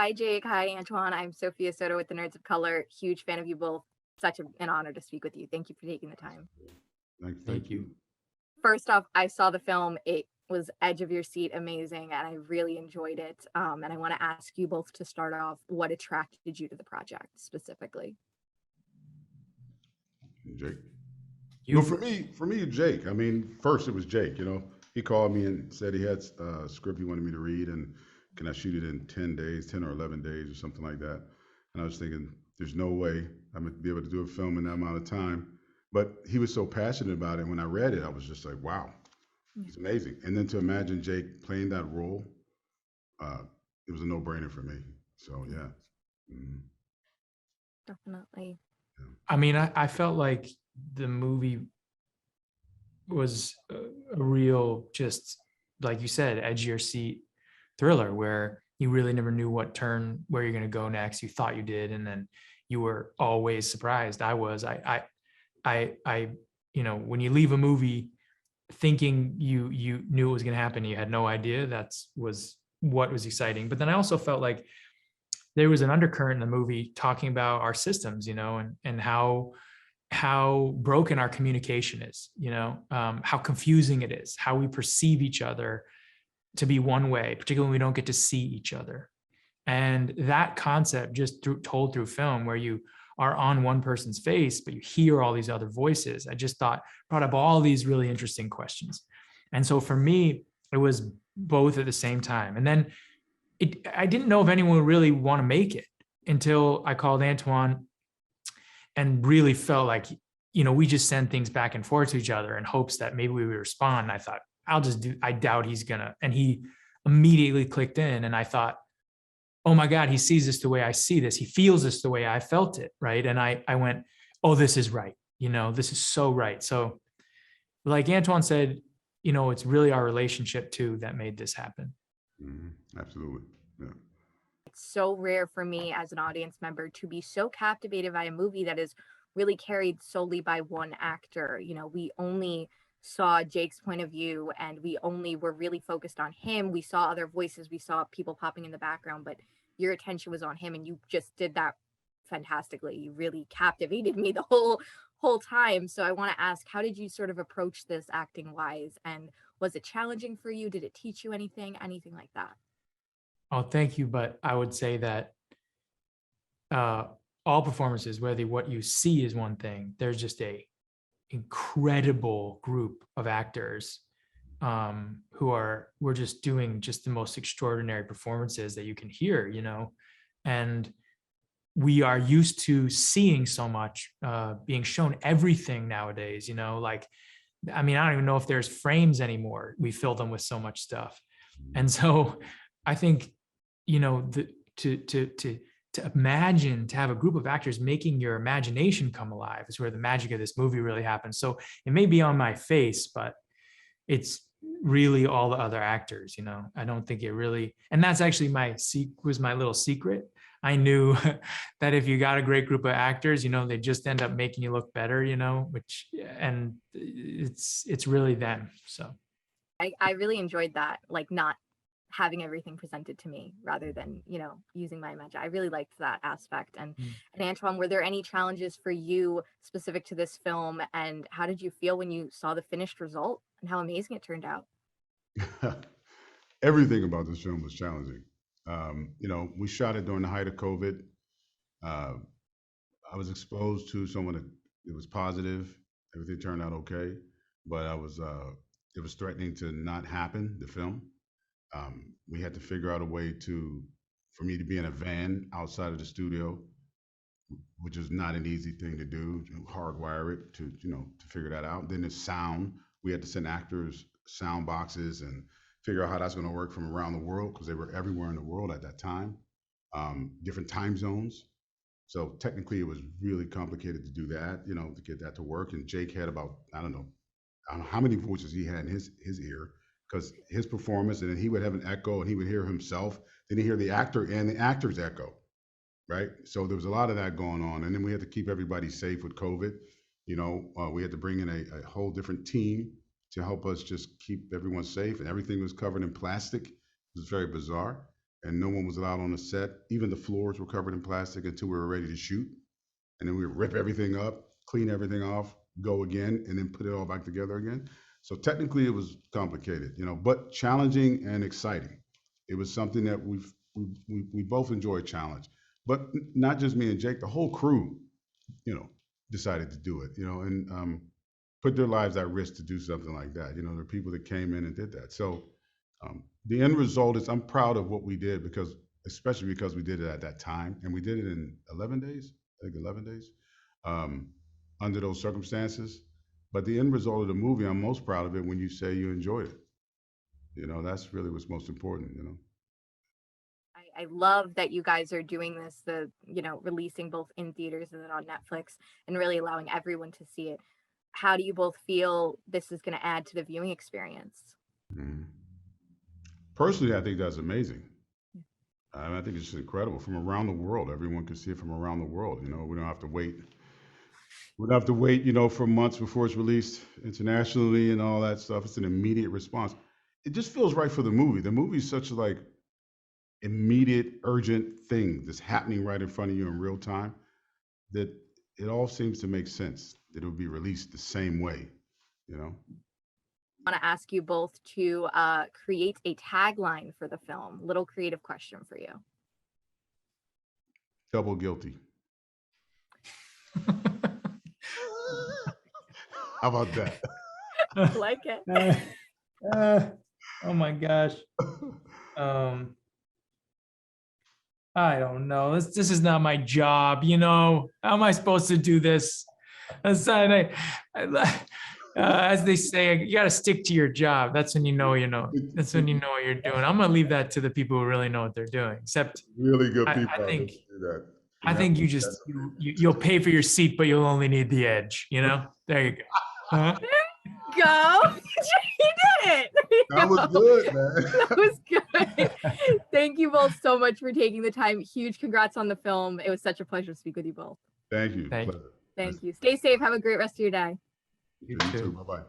Hi, Jake. Hi, Antoine. I'm Sophia Soto with the Nerds of Color. Huge fan of you both. An honor to speak with you. Thank you for taking the time. Thank Thank you. you. First off, I saw the film. It was edge of your seat amazing, and I really enjoyed it. And I want to ask you both to start off what attracted you to the project specifically. Jake. You Well, for for me, Jake. I mean, first it was Jake. He called me and said he had a script he wanted me to read, and can I shoot it in 10 days, 10 or 11 days, or something like that. And I was thinking, there's no way I'm gonna be able to do a film in that amount of time. But he was so passionate about it. When I read it, I was just like, wow, Yeah, it's amazing. And then to imagine Jake playing that role, uh, it was a no-brainer for me. So yeah, yeah. Mhm. definitely. Yeah. I mean, I felt like the movie was a real, just like you said, edge of your seat thriller where you really never knew where you're going to go next. You thought you did, and then you were always surprised. I was. I. When you leave a movie thinking you knew it was going to happen, you had no idea. That's was what was exciting. But then I also felt like there was an undercurrent in the movie talking about our systems, and how broken our communication is, how confusing it is, how we perceive each other to be one way, particularly when we don't get to see each other. And that concept told through film, where you are on one person's face, but you hear all these other voices, I just thought brought up all these really interesting questions. And so for me, it was both at the same time. And then I didn't know if anyone would really want to make it until I called Antoine and really felt like, we just send things back and forth to each other in hopes that maybe we would respond. And I thought, I doubt he's gonna. And he immediately clicked in. And I thought, oh my God, he sees this the way I see this. He feels this the way I felt it. Right. And I went, oh, this is right. This is so right. So like Antoine said, it's really our relationship too that made this happen. Absolutely. Yeah. It's so rare for me as an audience member to be so captivated by a movie that is really carried solely by one actor. We only saw Jake's point of view and we only were really focused on him. We saw other voices, we saw people popping in the background, but your attention was on him and you just did that fantastically. You really captivated me the whole time. So I want to ask, how did you sort of approach this acting wise, and was it challenging for you? Did it teach you anything like that? Oh, thank you. But I would say that uh, all performances, whether what you see is one thing, there's just a incredible group of actors who we're just doing just the most extraordinary performances that you can hear, and we are used to seeing so much, being shown everything nowadays, like, I mean, I don't even know if there's frames anymore. We fill them with so much stuff. And so I think, the, to imagine, to have a group of actors making your imagination come alive is where the magic of this movie really happens. So it may be on my face, but it's really all the other actors. I don't think it really, and that's actually was my little secret. I knew that if you got a great group of actors, they just end up making you look better, and it's really them. So I really enjoyed that, like not having everything presented to me rather than, using my imagination. I really liked that aspect. And Antoine, were there any challenges for you specific to this film? And how did you feel when you saw the finished result and how amazing it turned out? Everything about this film was challenging. We shot it during the height of COVID. Uh, I was exposed to someone that it was positive. Everything turned out okay, but it was threatening to not happen. The film. We had to figure out a way for me to be in a van outside of the studio, which is not an easy thing to do. Hardwire it to figure that out. Then the sound. We had to send actors sound boxes and figure out how that's going to work from around the world because they were everywhere in the world at that time, different time zones. So technically, it was really complicated to do that, to get that to work. And Jake had about I don't know how many voices he had in his ear because his performance, and then he would have an echo, and he would hear himself. Then he hear the actor and the actor's echo, right? So there was a lot of that going on, and then we had to keep everybody safe with COVID. We had to bring in a whole different team to help us just keep everyone safe, and everything was covered in plastic. It was very bizarre. and no one was allowed on the set. Even the floors were covered in plastic until we were ready to shoot. And then we would rip everything up, clean everything off, go again, and then put it all back together again. So technically it was complicated, but challenging and exciting. It was something that we both enjoyed challenge, but not just me and Jake, the whole crew, you know, decided to do it, and put their lives at risk to do something like that. There are people that came in and did that. So the end result is I'm proud of what we did especially because we did it at that time, and we did it in 11 days. I think 11 days under those circumstances. But the end result of the movie, I'm most proud of it when you say you enjoyed it. That's really what's most important. I love that you guys are doing this, releasing both in theaters and then on Netflix and really allowing everyone to see it. How do you both feel this is going to add to the viewing experience? Mm-hmm. Personally, I think that's amazing. I think it's incredible from around the world. Everyone can see it from around the world. We don't have to wait. We don't have to wait, for months before it's released internationally and all that stuff. It's an immediate response. It just feels right for the movie. The movie is such a immediate, urgent thing that's happening right in front of you in real time that it all seems to make sense that it would be released the same way. I want to ask you both to create a tagline for the film. Little creative question for you. Double guilty. How about that? I like it. Oh my gosh. I don't know. This is not my job, How am I supposed to do this? As they say, you got to stick to your job. That's when you know. That's when you know what you're doing. I'm gonna leave that to the people who really know what they're doing. Except really good people. I think do that. I think you'll pay for your seat, but you'll only need the edge. There you go. Huh? Go. You did it. That was good, man. That was good. Thank you both so much for taking the time. Huge congrats on the film. It was such a pleasure to speak with you both. Thank you. Thank Pleasure. Thank you. Stay safe. Have a great rest of your day. You too. Bye-bye.